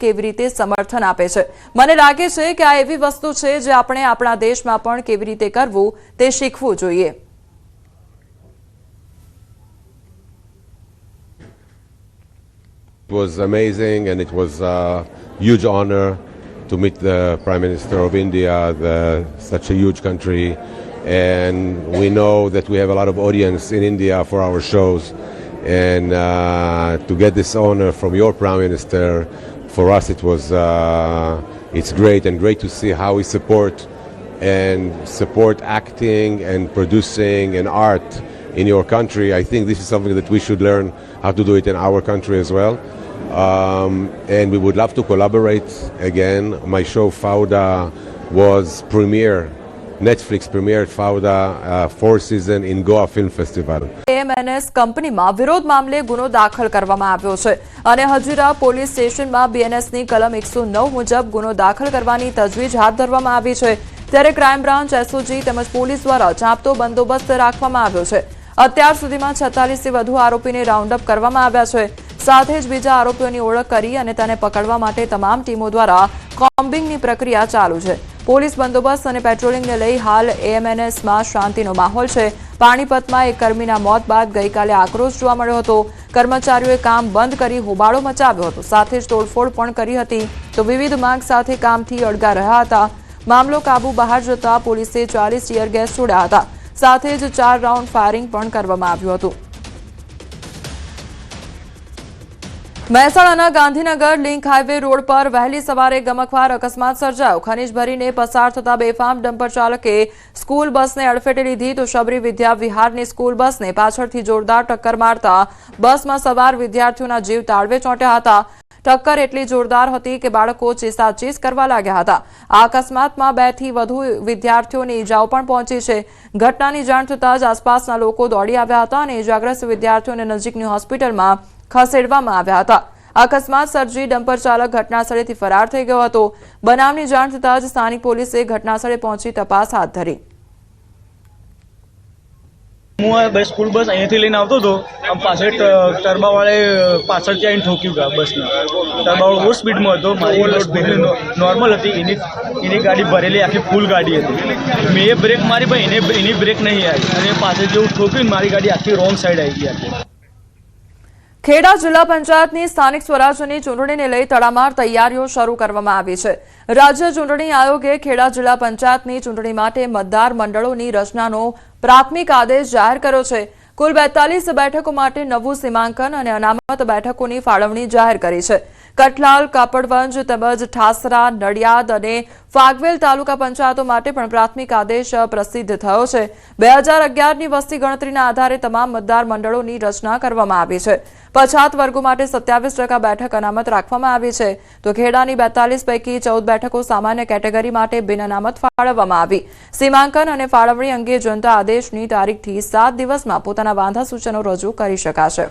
કેવી રીતે સમર્થન આપે છે। મને લાગે છે કે આ એવી વસ્તુ છે જે આપણે આપણા દેશમાં પણ કેવી રીતે કરવું તે શીખવું જોઈએ। It was amazing and it was a huge honor to meet the Prime Minister of India, such a huge country, and we know that we have a lot of audience in India for our shows, and to get this honor from your Prime Minister, for us it was it's great and great to see how we support acting and producing and art in your country. I think this is something that we should learn how to do it in our country as well. And we would love to collaborate again. My show Fauda was Netflix premiered Fauda 4th season in Goa Film Festival. AMNS કંપનીમાં વિરોધ મામલે ગુનો દાખલ કરવામાં આવ્યો છે અને Hazira police સ્ટેશનમાં BNSની કલમ 109 મુજબ ગુનો દાખલ કરવાની તજવીજ હાથ ધરવામાં આવી છે। ત્યારે ક્રાઇમ બ્રાન્ચ SOG તેમજ પોલીસ દ્વારા ચાંપતો બંદોબસ્ત રાખવામાં આવ્યો છે। અત્યાર સુધીમાં 46 થી વધુ આરોપીને રાઉન્ડ અપ કરવામાં આવ્યા છે। સાથે જ બીજા આરોપીઓની ઓળખ કરી અને તેને પકડવા માટે તમામ ટીમો દ્વારા કોમ્બિંગની પ્રક્રિયા ચાલુ છે। પોલીસ બંદોબસ્ત અને પેટ્રોલિંગને લઈ હાલ AMNSમાં શાંતિનો માહોલ છે। પાણીપતમાં એક કર્મીના મોત બાદ ગઈકાલે આક્રોશ જોવા મળ્યો હતો। કર્મચારીઓએ કામ બંધ કરી હોબાળો મચાવ્યો હતો, સાથે જ તોડફોડ પણ કરી હતી તો વિવિધ માંગ સાથે કામથી અડગા રહ્યા હતા। મામલો કાબુ બહાર જતા પોલીસે 40 ટીયર ગેસ છોડ્યા હતા, સાથે જ 4 રાઉન્ડ ફાયરિંગ પણ કરવામાં આવ્યું હતું। મહેસાણાના ગાંધીનગર લિંક હાઈવે રોડ પર વહેલી સવારે ગમખ્વાર અકસ્માત સર્જાયો। ખનીજ ભરીને પસાર થતા બેફામ ડમ્પર ચાલકે સ્કૂલ બસને અડફેટે લીધી તો શબરી વિદ્યા વિહારની સ્કૂલ બસને પાછળથી જોરદાર ટક્કર મારતા બસમાં સવાર વિદ્યાર્થીઓના જીવ તાળવે ચોંટ્યા હતા। ટક્કર એટલી જોરદાર હતી કે બાળકો ચીસાચીસ કરવા લાગ્યા હતા। આ અકસ્માતમાં 2 થી વધુ વિદ્યાર્થીઓને ઈજાઓ પણ પહોંચી છે। ઘટનાની જાણ થતાં જ આસપાસના લોકો દોડી આવ્યા હતા અને ઈજાગ્રસ્ત વિદ્યાર્થીઓને નજીકની હોસ્પિટલમાં ખસેડવામાં આવ્યા હતા। અકસ્માત સર્જી ડમ્પર ચાલક ઘટનાસ્થળેથી ફરાર થઈ ગયો હતો। બનાવની જાણ થતાં જ સ્થાનિક પોલીસે ઘટનાસ્થળે પહોંચી તપાસ હાથ ધરી। હું સ્કૂલ બસ અહીંયાથી લઈને આવતો હતો, આમ પાછળ ટર્બાવાળે પાછળથી આવીને ઠોક્યું ગયા બસને। ટર્બાવાળો બહુ સ્પીડમાં હતો, મારી સ્પીડ નોર્મલ હતી, એની ગાડી ભરેલી આખી ફૂલ ગાડી હતી। મેં એ બ્રેક મારી પણ એની બ્રેક નહીં આવી અને પાછળ જેવું ઠોક્યું મારી ગાડી આખી રોંગ સાઈડ આવી ગઈ। ખેડા જિલ્લા પંચાયતની સ્થાનિક સ્વરાજ્યની ચૂંટણીને લઈ તડામાર તૈયારીઓ શરૂ કરવામાં આવી છે। રાજ્ય ચૂંટણી આયોગે ખેડા જિલ્લા પંચાયતની ચૂંટણી માટે મતદાર મંડળોની રચનાનો પ્રાથમિક આદેશ જાહેર કર્યો છે। કુલ 42 બેઠકો માટે નવું સીમાંકન અને અનામત બેઠકોની ફાળવણી જાહેર કરી છે। કઠલાલ, કાપડવંજ તેમજ ઠાસરા, નડિયાદ અને ફાગવેલ તાલુકા પંચાયતો માટે પણ પ્રાથમિક આદેશ પ્રસિદ્ધ થયો છે। 2011ની વસ્તી ગણતરીના આધારે તમામ મતદાર મંડળોની રચના કરવામાં આવી છે। પછાત વર્ગો માટે 27% બેઠક અનામત રાખવામાં આવી છે તો ખેડાની 42 પૈકી 14 બેઠકો સામાન્ય કેટેગરી માટે બિન અનામત ફાળવવામાં આવી। સીમાંકન અને ફાળવણી અંગે જનતા આદેશની તારીખથી 7 દિવસમાં પોતાના વાંધા સૂચનો રજૂ કરી શકાશે।